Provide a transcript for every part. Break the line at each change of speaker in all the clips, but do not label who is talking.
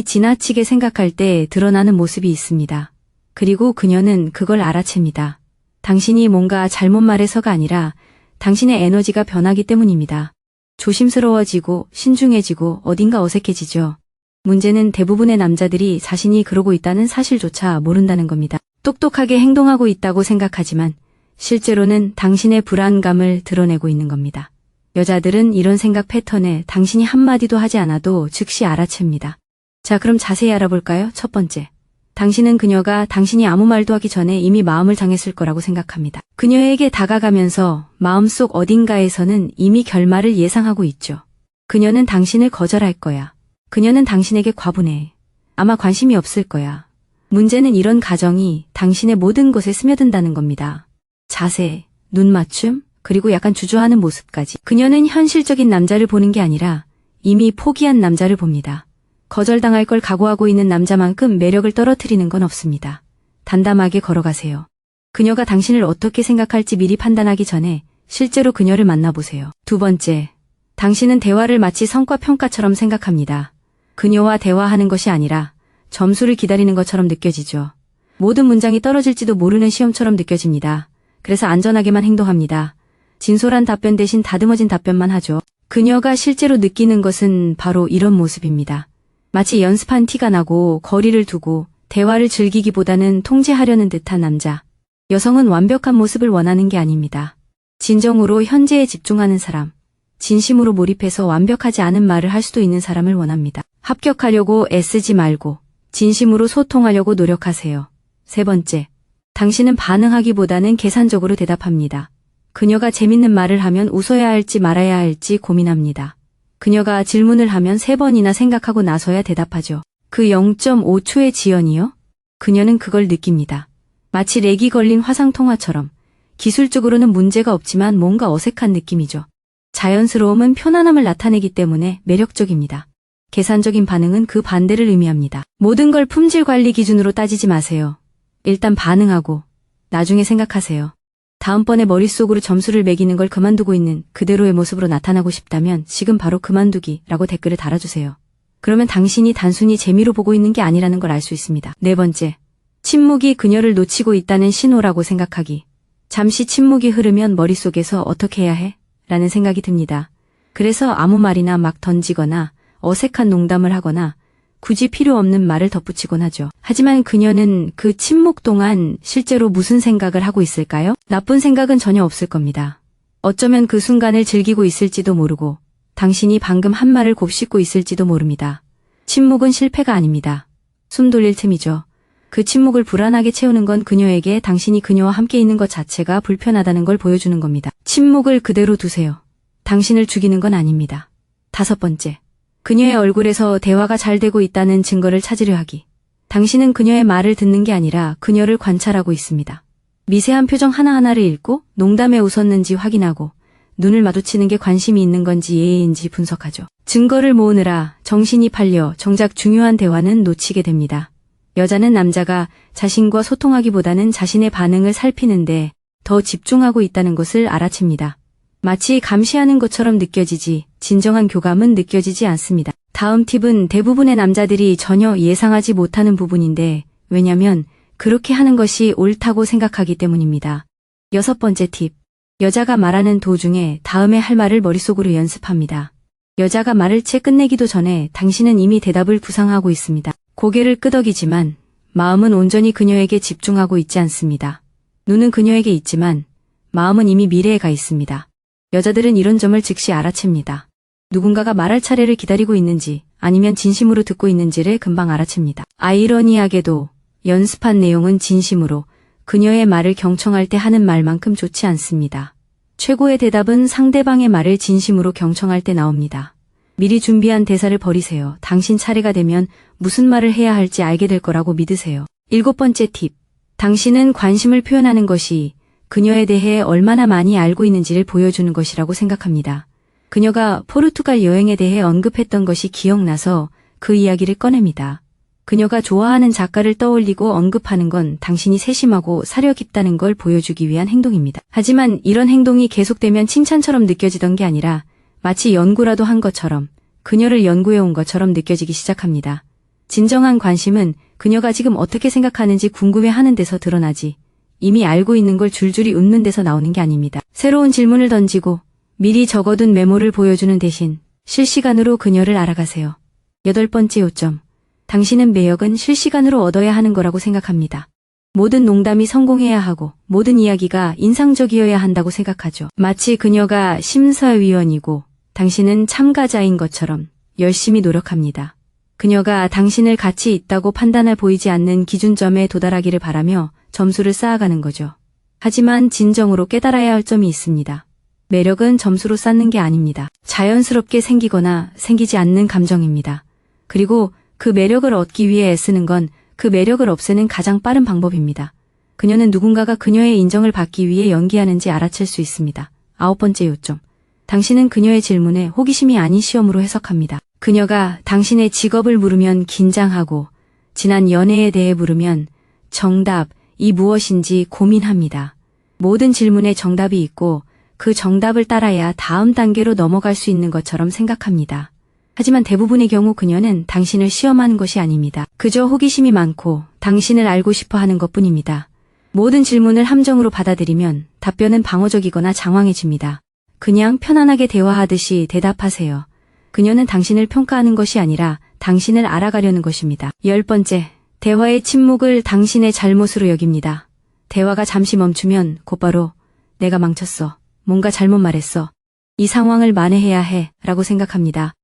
지나치게 생각할 때 드러나는 모습이 있습니다. 그리고 그녀는 그걸 알아챕니다. 당신이 뭔가 잘못 말해서가 아니라 당신의 에너지가 변하기 때문입니다. 조심스러워지고 신중해지고 어딘가 어색해지죠. 문제는 대부분의 남자들이 자신이 그러고 있다는 사실조차 모른다는 겁니다. 똑똑하게 행동하고 있다고 생각하지만 실제로는 당신의 불안감을 드러내고 있는 겁니다. 여자들은 이런 생각 패턴에 당신이 한마디도 하지 않아도 즉시 알아챕니다. 자, 그럼 자세히 알아볼까요? 첫 번째. 당신은 그녀가 당신이 아무 말도 하기 전에 이미 마음을 정했을 거라고 생각합니다. 그녀에게 다가가면서 마음속 어딘가에서는 이미 결말을 예상하고 있죠. 그녀는 당신을 거절할 거야. 그녀는 당신에게 과분해. 아마 관심이 없을 거야. 문제는 이런 가정이 당신의 모든 것에 스며든다는 겁니다. 자세, 눈 맞춤, 그리고 약간 주저하는 모습까지. 그녀는 현실적인 남자를 보는 게 아니라 이미 포기한 남자를 봅니다. 거절당할 걸 각오하고 있는 남자만큼 매력을 떨어뜨리는 건 없습니다. 담담하게 걸어가세요. 그녀가 당신을 어떻게 생각할지 미리 판단하기 전에 실제로 그녀를 만나보세요. 두 번째, 당신은 대화를 마치 성과평가처럼 생각합니다. 그녀와 대화하는 것이 아니라 점수를 기다리는 것처럼 느껴지죠. 모든 문장이 떨어질지도 모르는 시험처럼 느껴집니다. 그래서 안전하게만 행동합니다. 진솔한 답변 대신 다듬어진 답변만 하죠. 그녀가 실제로 느끼는 것은 바로 이런 모습입니다. 마치 연습한 티가 나고 거리를 두고 대화를 즐기기보다는 통제하려는 듯한 남자. 여성은 완벽한 모습을 원하는 게 아닙니다. 진정으로 현재에 집중하는 사람, 진심으로 몰입해서 완벽하지 않은 말을 할 수도 있는 사람을 원합니다. 합격하려고 애쓰지 말고 진심으로 소통하려고 노력하세요. 세 번째, 당신은 반응하기보다는 계산적으로 대답합니다. 그녀가 재밌는 말을 하면 웃어야 할지 말아야 할지 고민합니다. 그녀가 질문을 하면 3번이나 생각하고 나서야 대답하죠. 그 0.5초의 지연이요? 그녀는 그걸 느낍니다. 마치 렉이 걸린 화상통화처럼 기술적으로는 문제가 없지만 뭔가 어색한 느낌이죠. 자연스러움은 편안함을 나타내기 때문에 매력적입니다. 계산적인 반응은 그 반대를 의미합니다. 모든 걸 품질 관리 기준으로 따지지 마세요. 일단 반응하고 나중에 생각하세요. 다음번에 머릿속으로 점수를 매기는 걸 그만두고 있는 그대로의 모습으로 나타나고 싶다면 지금 바로 그만두기라고 댓글을 달아주세요. 그러면 당신이 단순히 재미로 보고 있는 게 아니라는 걸 알 수 있습니다. 네 번째, 침묵이 그녀를 놓치고 있다는 신호라고 생각하기. 잠시 침묵이 흐르면 머릿속에서 어떻게 해야 해? 라는 생각이 듭니다. 그래서 아무 말이나 막 던지거나 어색한 농담을 하거나 굳이 필요 없는 말을 덧붙이곤 하죠. 하지만 그녀는 그 침묵 동안 실제로 무슨 생각을 하고 있을까요? 나쁜 생각은 전혀 없을 겁니다. 어쩌면 그 순간을 즐기고 있을지도 모르고 당신이 방금 한 말을 곱씹고 있을지도 모릅니다. 침묵은 실패가 아닙니다. 숨 돌릴 틈이죠. 그 침묵을 불안하게 채우는 건 그녀에게 당신이 그녀와 함께 있는 것 자체가 불편하다는 걸 보여주는 겁니다. 침묵을 그대로 두세요. 당신을 죽이는 건 아닙니다. 다섯 번째, 그녀의 얼굴에서 대화가 잘 되고 있다는 증거를 찾으려 하기. 당신은 그녀의 말을 듣는 게 아니라 그녀를 관찰하고 있습니다. 미세한 표정 하나하나를 읽고 농담에 웃었는지 확인하고 눈을 마주치는 게 관심이 있는 건지 예의인지 분석하죠. 증거를 모으느라 정신이 팔려 정작 중요한 대화는 놓치게 됩니다. 여자는 남자가 자신과 소통하기보다는 자신의 반응을 살피는데 더 집중하고 있다는 것을 알아챕니다. 마치 감시하는 것처럼 느껴지지 진정한 교감은 느껴지지 않습니다. 다음 팁은 대부분의 남자들이 전혀 예상하지 못하는 부분인데 왜냐면 그렇게 하는 것이 옳다고 생각하기 때문입니다. 여섯 번째 팁. 여자가 말하는 도중에 다음에 할 말을 머릿속으로 연습합니다. 여자가 말을 채 끝내기도 전에 당신은 이미 대답을 구상하고 있습니다. 고개를 끄덕이지만 마음은 온전히 그녀에게 집중하고 있지 않습니다. 눈은 그녀에게 있지만 마음은 이미 미래에 가 있습니다. 여자들은 이런 점을 즉시 알아챕니다. 누군가가 말할 차례를 기다리고 있는지 아니면 진심으로 듣고 있는지를 금방 알아챕니다. 아이러니하게도 연습한 내용은 진심으로 그녀의 말을 경청할 때 하는 말만큼 좋지 않습니다. 최고의 대답은 상대방의 말을 진심으로 경청할 때 나옵니다. 미리 준비한 대사를 버리세요. 당신 차례가 되면 무슨 말을 해야 할지 알게 될 거라고 믿으세요. 일곱 번째 팁. 당신은 관심을 표현하는 것이 그녀에 대해 얼마나 많이 알고 있는지를 보여주는 것이라고 생각합니다. 그녀가 포르투갈 여행에 대해 언급했던 것이 기억나서 그 이야기를 꺼냅니다. 그녀가 좋아하는 작가를 떠올리고 언급하는 건 당신이 세심하고 사려 깊다는 걸 보여주기 위한 행동입니다. 하지만 이런 행동이 계속되면 칭찬처럼 느껴지던 게 아니라 마치 연구라도 한 것처럼 그녀를 연구해 온 것처럼 느껴지기 시작합니다. 진정한 관심은 그녀가 지금 어떻게 생각하는지 궁금해하는 데서 드러나지, 이미 알고 있는 걸 줄줄이 웃는 데서 나오는 게 아닙니다. 새로운 질문을 던지고 미리 적어둔 메모를 보여주는 대신 실시간으로 그녀를 알아가세요. 8번째 요점. 당신은 매력은 실시간으로 얻어야 하는 거라고 생각합니다. 모든 농담이 성공해야 하고 모든 이야기가 인상적이어야 한다고 생각하죠. 마치 그녀가 심사위원이고 당신은 참가자인 것처럼 열심히 노력합니다. 그녀가 당신을 가치 있다고 판단할 보이지 않는 기준점에 도달하기를 바라며 점수를 쌓아가는 거죠. 하지만 진정으로 깨달아야 할 점이 있습니다. 매력은 점수로 쌓는 게 아닙니다. 자연스럽게 생기거나 생기지 않는 감정입니다. 그리고 그 매력을 얻기 위해 애쓰는 건 그 매력을 없애는 가장 빠른 방법입니다. 그녀는 누군가가 그녀의 인정을 받기 위해 연기하는지 알아챌 수 있습니다. 9번째 요점. 당신은 그녀의 질문에 호기심이 아닌 시험으로 해석합니다. 그녀가 당신의 직업을 물으면 긴장하고 지난 연애에 대해 물으면 정답이 무엇인지 고민합니다. 모든 질문에 정답이 있고 그 정답을 따라야 다음 단계로 넘어갈 수 있는 것처럼 생각합니다. 하지만 대부분의 경우 그녀는 당신을 시험하는 것이 아닙니다. 그저 호기심이 많고 당신을 알고 싶어 하는 것뿐입니다. 모든 질문을 함정으로 받아들이면 답변은 방어적이거나 장황해집니다. 그냥 편안하게 대화하듯이 대답하세요. 그녀는 당신을 평가하는 것이 아니라 당신을 알아가려는 것입니다. 10번째, 대화의 침묵을 당신의 잘못으로 여깁니다. 대화가 잠시 멈추면 곧바로 내가 망쳤어. 뭔가 잘못 말했어. 이 상황을 만회해야 해. 라고 생각합니다.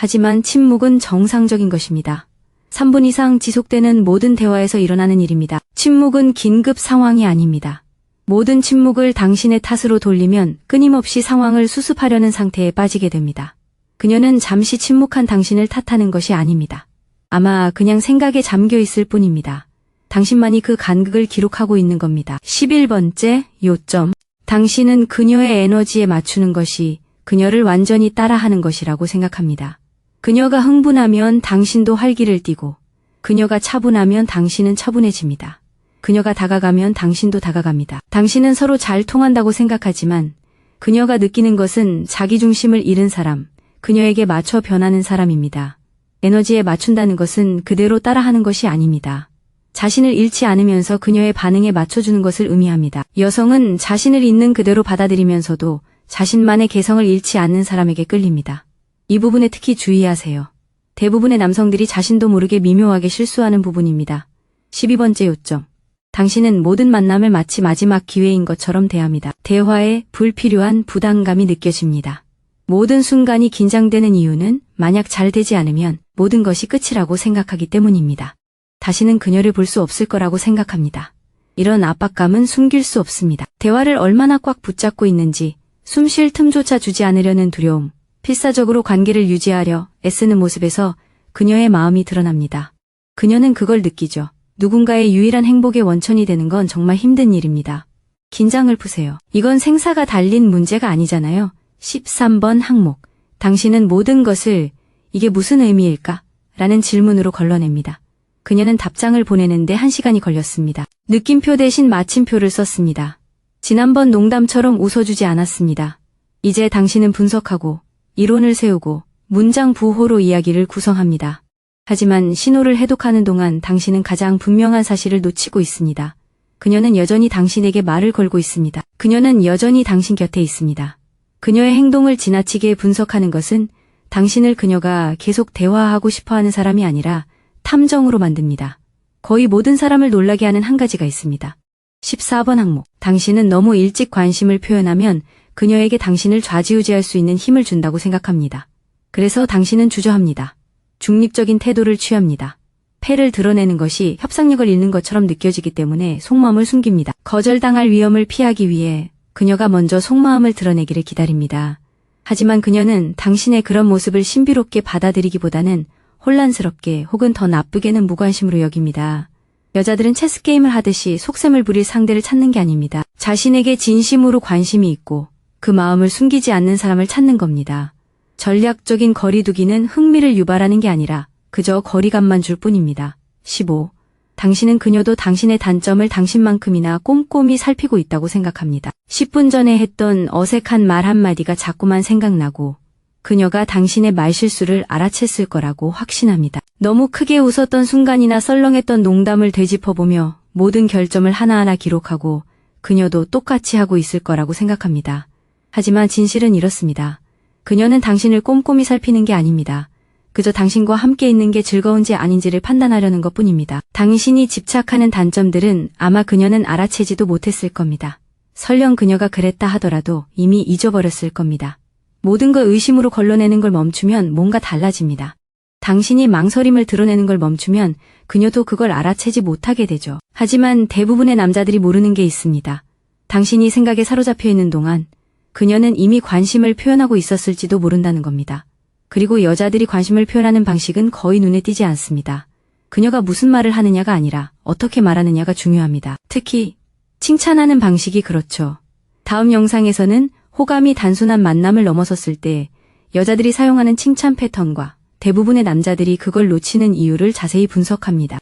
하지만 침묵은 정상적인 것입니다. 3분 이상 지속되는 모든 대화에서 일어나는 일입니다. 침묵은 긴급 상황이 아닙니다. 모든 침묵을 당신의 탓으로 돌리면 끊임없이 상황을 수습하려는 상태에 빠지게 됩니다. 그녀는 잠시 침묵한 당신을 탓하는 것이 아닙니다. 아마 그냥 생각에 잠겨 있을 뿐입니다. 당신만이 그 간극을 기록하고 있는 겁니다. 11번째 요점. 당신은 그녀의 에너지에 맞추는 것이 그녀를 완전히 따라하는 것이라고 생각합니다. 그녀가 흥분하면 당신도 활기를 띠고 그녀가 차분하면 당신은 차분해집니다. 그녀가 다가가면 당신도 다가갑니다. 당신은 서로 잘 통한다고 생각하지만 그녀가 느끼는 것은 자기중심을 잃은 사람, 그녀에게 맞춰 변하는 사람입니다. 에너지에 맞춘다는 것은 그대로 따라하는 것이 아닙니다. 자신을 잃지 않으면서 그녀의 반응에 맞춰주는 것을 의미합니다. 여성은 자신을 있는 그대로 받아들이면서도 자신만의 개성을 잃지 않는 사람에게 끌립니다. 이 부분에 특히 주의하세요. 대부분의 남성들이 자신도 모르게 미묘하게 실수하는 부분입니다. 12번째 요점. 당신은 모든 만남을 마치 마지막 기회인 것처럼 대합니다. 대화에 불필요한 부담감이 느껴집니다. 모든 순간이 긴장되는 이유는 만약 잘 되지 않으면 모든 것이 끝이라고 생각하기 때문입니다. 다시는 그녀를 볼 수 없을 거라고 생각합니다. 이런 압박감은 숨길 수 없습니다. 대화를 얼마나 꽉 붙잡고 있는지, 숨 쉴 틈조차 주지 않으려는 두려움, 필사적으로 관계를 유지하려 애쓰는 모습에서 그녀의 마음이 드러납니다. 그녀는 그걸 느끼죠. 누군가의 유일한 행복의 원천이 되는 건 정말 힘든 일입니다. 긴장을 푸세요. 이건 생사가 달린 문제가 아니잖아요. 13번 항목. 당신은 모든 것을 이게 무슨 의미일까? 라는 질문으로 걸러냅니다. 그녀는 답장을 보내는데 1시간이 걸렸습니다. 느낌표 대신 마침표를 썼습니다. 지난번 농담처럼 웃어주지 않았습니다. 이제 당신은 분석하고 이론을 세우고 문장 부호로 이야기를 구성합니다. 하지만 신호를 해독하는 동안 당신은 가장 분명한 사실을 놓치고 있습니다. 그녀는 여전히 당신에게 말을 걸고 있습니다. 그녀는 여전히 당신 곁에 있습니다. 그녀의 행동을 지나치게 분석하는 것은 당신을 그녀가 계속 대화하고 싶어하는 사람이 아니라 탐정으로 만듭니다. 거의 모든 사람을 놀라게 하는 한 가지가 있습니다. 14번 항목. 당신은 너무 일찍 관심을 표현하면 그녀에게 당신을 좌지우지할 수 있는 힘을 준다고 생각합니다. 그래서 당신은 주저합니다. 중립적인 태도를 취합니다. 패를 드러내는 것이 협상력을 잃는 것처럼 느껴지기 때문에 속마음을 숨깁니다. 거절당할 위험을 피하기 위해 그녀가 먼저 속마음을 드러내기를 기다립니다. 하지만 그녀는 당신의 그런 모습을 신비롭게 받아들이기보다는 혼란스럽게 혹은 더 나쁘게는 무관심으로 여깁니다. 여자들은 체스게임을 하듯이 속셈을 부릴 상대를 찾는 게 아닙니다. 자신에게 진심으로 관심이 있고 그 마음을 숨기지 않는 사람을 찾는 겁니다. 전략적인 거리두기는 흥미를 유발하는 게 아니라 그저 거리감만 줄 뿐입니다. 15. 당신은 그녀도 당신의 단점을 당신만큼이나 꼼꼼히 살피고 있다고 생각합니다. 10분 전에 했던 어색한 말 한마디가 자꾸만 생각나고 그녀가 당신의 말실수를 알아챘을 거라고 확신합니다. 너무 크게 웃었던 순간이나 썰렁했던 농담을 되짚어보며 모든 결점을 하나하나 기록하고 그녀도 똑같이 하고 있을 거라고 생각합니다. 하지만 진실은 이렇습니다. 그녀는 당신을 꼼꼼히 살피는 게 아닙니다. 그저 당신과 함께 있는 게 즐거운지 아닌지를 판단하려는 것뿐입니다. 당신이 집착하는 단점들은 아마 그녀는 알아채지도 못했을 겁니다. 설령 그녀가 그랬다 하더라도 이미 잊어버렸을 겁니다. 모든 걸 의심으로 걸러내는 걸 멈추면 뭔가 달라집니다. 당신이 망설임을 드러내는 걸 멈추면 그녀도 그걸 알아채지 못하게 되죠. 하지만 대부분의 남자들이 모르는 게 있습니다. 당신이 생각에 사로잡혀 있는 동안 그녀는 이미 관심을 표현하고 있었을지도 모른다는 겁니다. 그리고 여자들이 관심을 표현하는 방식은 거의 눈에 띄지 않습니다. 그녀가 무슨 말을 하느냐가 아니라 어떻게 말하느냐가 중요합니다. 특히 칭찬하는 방식이 그렇죠. 다음 영상에서는 호감이 단순한 만남을 넘어섰을 때 여자들이 사용하는 칭찬 패턴과 대부분의 남자들이 그걸 놓치는 이유를 자세히 분석합니다.